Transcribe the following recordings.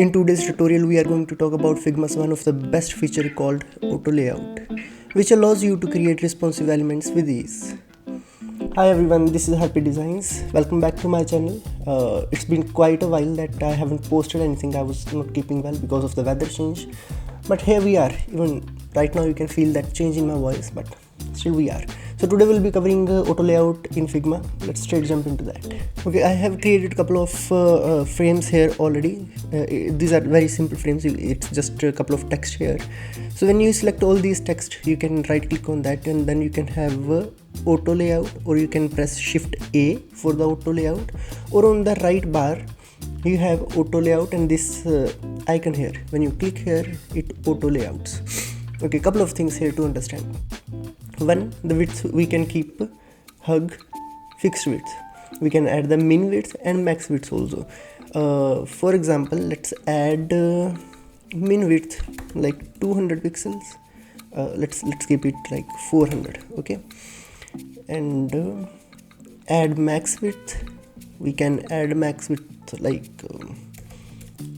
In today's tutorial, we are going to talk about Figma's one of the best feature called Auto Layout, which allows you to create responsive elements with ease. Hi everyone, this is Happy Designs. Welcome back to my channel. It's been quite a while that I haven't posted anything. I was not keeping well because of the weather change. But here we are. Even right now you can feel that change in my voice, but still we are. So today we'll be covering auto layout in Figma. Let's straight jump into that. Okay, I have created a couple of frames here already. These are very simple frames. It's just a couple of text here. So when you select all these text, you can right click on that and then you can have auto layout, or you can press Shift A for the auto layout, or on the right bar you have auto layout and this icon here. When you click here, it auto layouts. Okay, couple of things here to understand. One, the width we can keep hug fixed width. We can add the min width and max width also. For example, let's add min width like 200 pixels. Let's keep it like 400. Okay, and add max width. We can add max width like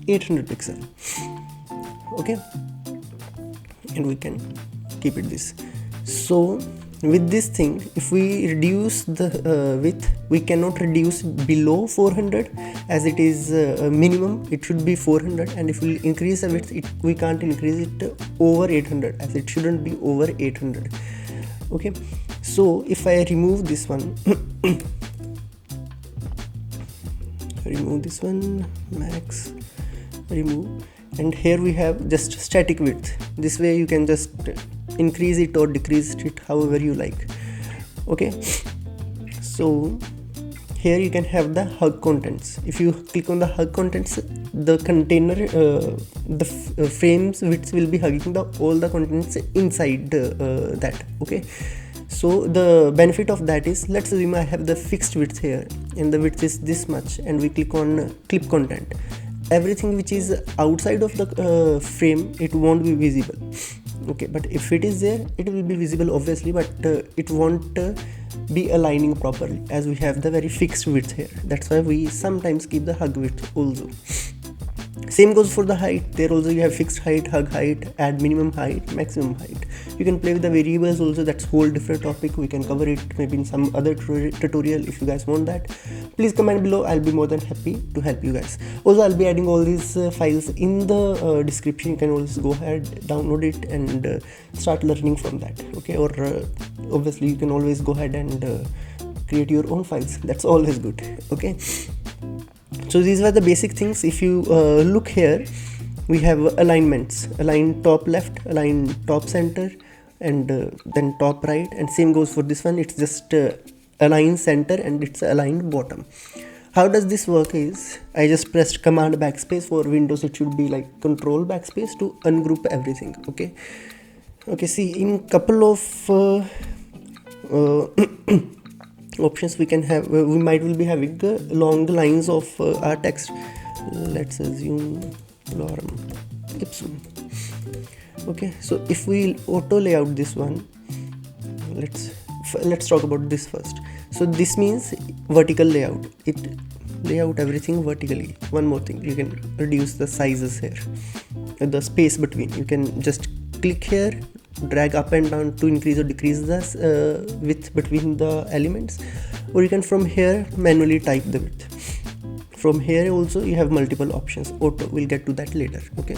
800 pixel. Okay, and we can keep it this. So with this thing, if we reduce the width, we cannot reduce below 400 as it is minimum. It should be 400, and if we increase the width, we can't increase it over 800 as it shouldn't be over 800. Okay, so if I remove this one remove this one, max, remove, and here we have just static width. This way you can just increase it or decrease it however you like. Okay, so here you can have the hug contents. If you click on the hug contents, the container frames width will be hugging all the contents inside that. Okay, so the benefit of that is, let's assume I have the fixed width here and the width is this much, and we click on clip content. Everything which is outside of the frame, it won't be visible. Okay, but if it is there, it will be visible obviously, but it won't be aligning properly as we have the very fixed width here. That's why we sometimes keep the hug width also. Same goes for the height. There also you have fixed height, hug height, add minimum height, maximum height. You can play with the variables also. That's whole different topic. We can cover it maybe in some other tutorial if you guys want that. Please comment below. I'll be more than happy to help you guys. Also, I'll be adding all these files in the description. You can always go ahead, download it, and start learning from that. Okay, or obviously you can always go ahead and create your own files. That's always good. Okay, so these were the basic things. If you look here, we have alignments: align top left, align top center, and then top right. And same goes for this one. It's just align center and it's align bottom. How does this work is, I just pressed command backspace. For Windows it should be like control backspace to ungroup everything. Okay, okay, see, in couple of options we can have, we might will be having long lines of our text. Let's assume lorem ipsum. Okay, so if we auto layout this one, let's talk about this first. So this means vertical layout. It layout everything vertically. One more thing, you can reduce the sizes here, the space between. You can just click here, drag up and down to increase or decrease the width between the elements, or you can from here manually type the width. From here also you have multiple options. Auto, we'll get to that later. Okay,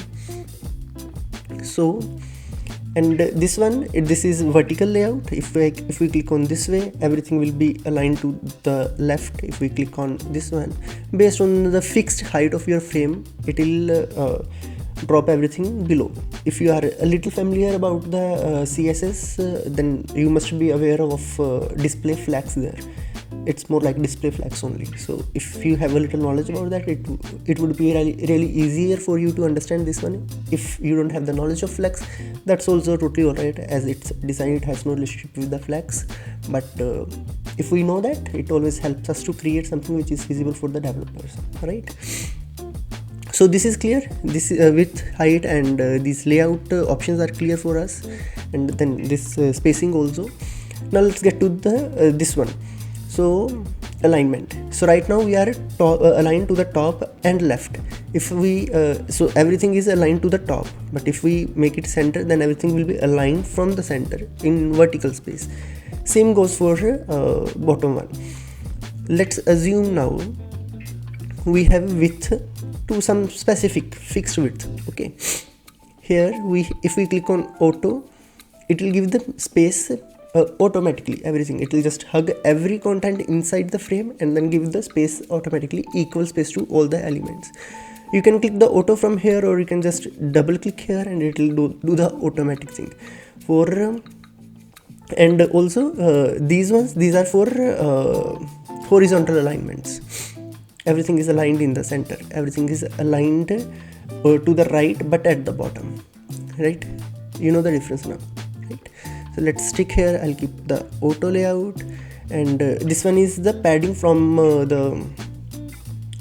so, and this one, this is vertical layout. If we click on this way, everything will be aligned to the left. If we click on this one, based on the fixed height of your frame, it will drop everything below. If you are a little familiar about the CSS, then you must be aware of display flags there. It's more like display flags only. So if you have a little knowledge about that, it would be really easier for you to understand this one. If you don't have the knowledge of flags, that's also totally alright, as it's designed, it has no relationship with the flags. But if we know that, it always helps us to create something which is feasible for the developers, right? So this is clear. This width, height, and these layout options are clear for us, and then this spacing also. Now let's get to the this one. So alignment. So right now we are aligned to the top and left. If we so everything is aligned to the top, but if we make it center, then everything will be aligned from the center in vertical space. Same goes for bottom one. Let's assume now we have width to some specific fixed width. Okay, here if we click on auto, it will give the space automatically. Everything, it will just hug every content inside the frame and then give the space automatically, equal space to all the elements. You can click the auto from here, or you can just double click here and it will do the automatic thing for and also these are for horizontal alignments. Everything is aligned in the center, everything is aligned to the right but at the bottom, right? You know the difference now, right? So let's stick here. I'll keep the auto layout, and this one is the padding from the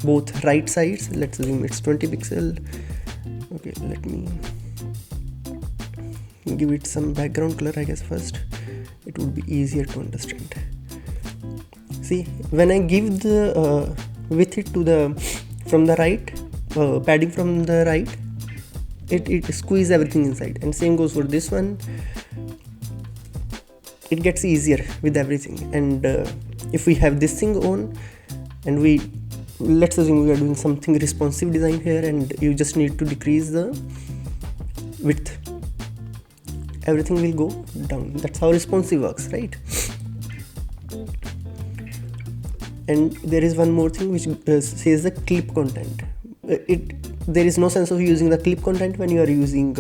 both right sides. Let's assume it's 20 pixel. Okay, let me give it some background color, I guess. First it would be easier to understand. See, when I give the width to the from the right, padding from the right, it squeeze everything inside, and same goes for this one. It gets easier with everything. And if we have this thing on, and let's assume we are doing something responsive design here, and you just need to decrease the width, everything will go down. That's how responsive works, right? And there is one more thing which says the clip content. There is no sense of using the clip content when you are using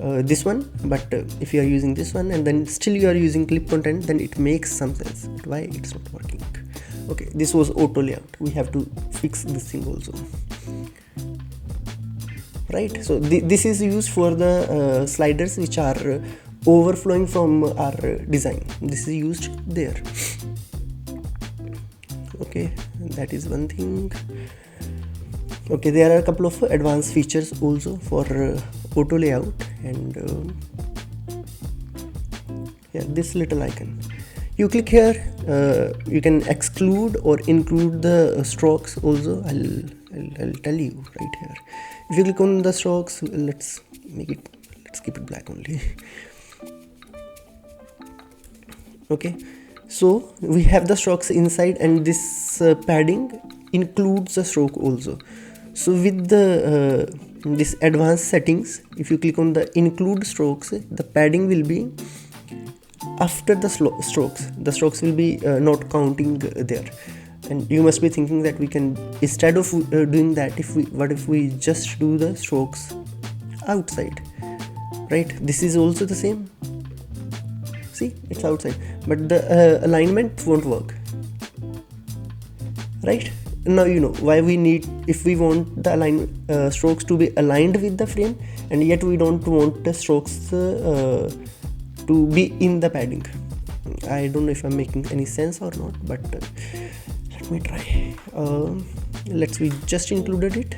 this one, but if you are using this one and then still you are using clip content, then it makes some sense. But why it's not working? Okay, this was auto layout. We have to fix this thing also, right? So this is used for the sliders which are overflowing from our design. This is used there. Okay, that is one thing. Okay, there are a couple of advanced features also for auto layout, and yeah, this little icon, you click here, you can exclude or include the strokes also. I'll tell you right here. If you click on the strokes, let's keep it black only. Okay, so we have the strokes inside, and this padding includes the stroke also. So with the this advanced settings, if you click on the include strokes, the padding will be after the strokes. The strokes will be not counting there. And you must be thinking that we can, instead of doing that, what if we just do the strokes outside, right? This is also the same. See, it's outside, but the alignment won't work, right? Now you know why we need, if we want the strokes to be aligned with the frame, and yet we don't want the strokes to be in the padding. I don't know if I'm making any sense or not, but let me try. We just included it,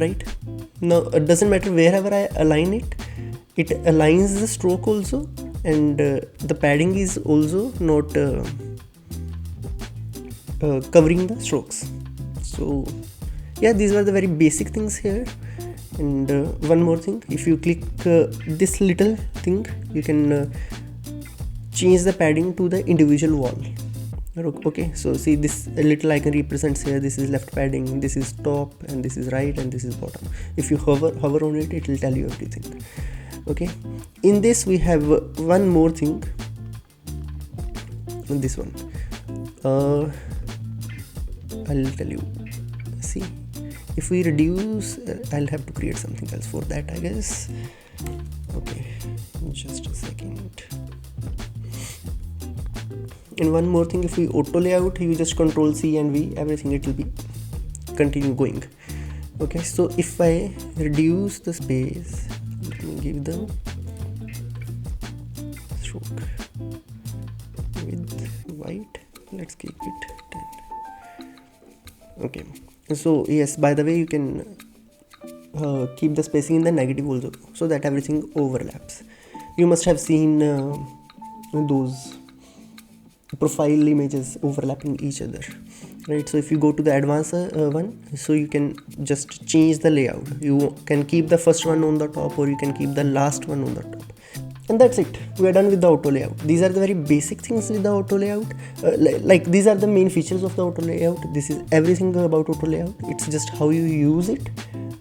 right? Now it doesn't matter wherever I align it, it aligns the stroke also, and the padding is also not covering the strokes. So yeah, these were the very basic things here. And one more thing, if you click this little thing, you can change the padding to the individual wall. Okay, so see, this little icon represents here, this is left padding, this is top, and this is right, and this is bottom. If you hover on it, it will tell you everything. Okay, in this we have one more thing, this one. I'll tell you. See, if we reduce, I'll have to create something else for that, I guess. Okay, just a second. And one more thing, if we auto layout, you just Control C and V, everything, it will be continue going. Okay, so if I reduce the space, let me give the stroke with white, let's keep it 10. Okay, so yes, by the way, you can keep the spacing in the negative also, so that everything overlaps. You must have seen those profile images overlapping each other, right? So if you go to the advanced one, so you can just change the layout. You can keep the first one on the top, or you can keep the last one on the top. And that's it, we are done with the auto layout. These are the very basic things with the auto layout. Like these are the main features of the auto layout. This is everything about auto layout. It's just how you use it,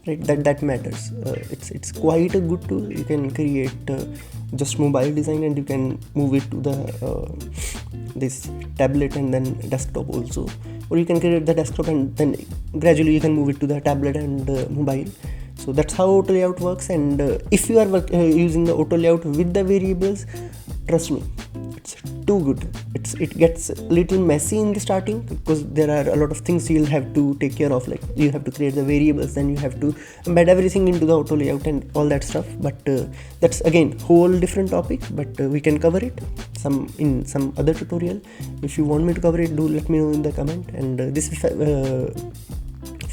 right? That matters. It's quite a good tool. You can create just mobile design, and you can move it to the this tablet and then desktop also, or you can create the desktop and then gradually you can move it to the tablet and mobile. So that's how auto layout works. And if you are using the auto layout with the variables, trust me, it's too good. It gets a little messy in the starting, because there are a lot of things you'll have to take care of, like you have to create the variables, then you have to embed everything into the auto layout and all that stuff. But that's again whole different topic, but we can cover it in some other tutorial. If you want me to cover it, do let me know in the comment. And this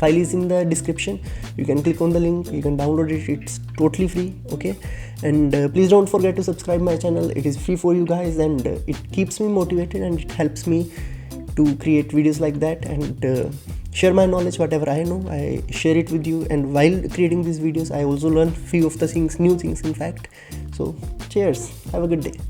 file is in the description. You can click on the link, you can download it. It's totally free, okay? And please don't forget to subscribe my channel. It is free for you guys, and it keeps me motivated, and it helps me to create videos like that, and share my knowledge. Whatever I know, I share it with you. And while creating these videos, I also learn few of the things, new things in fact. So cheers, have a good day.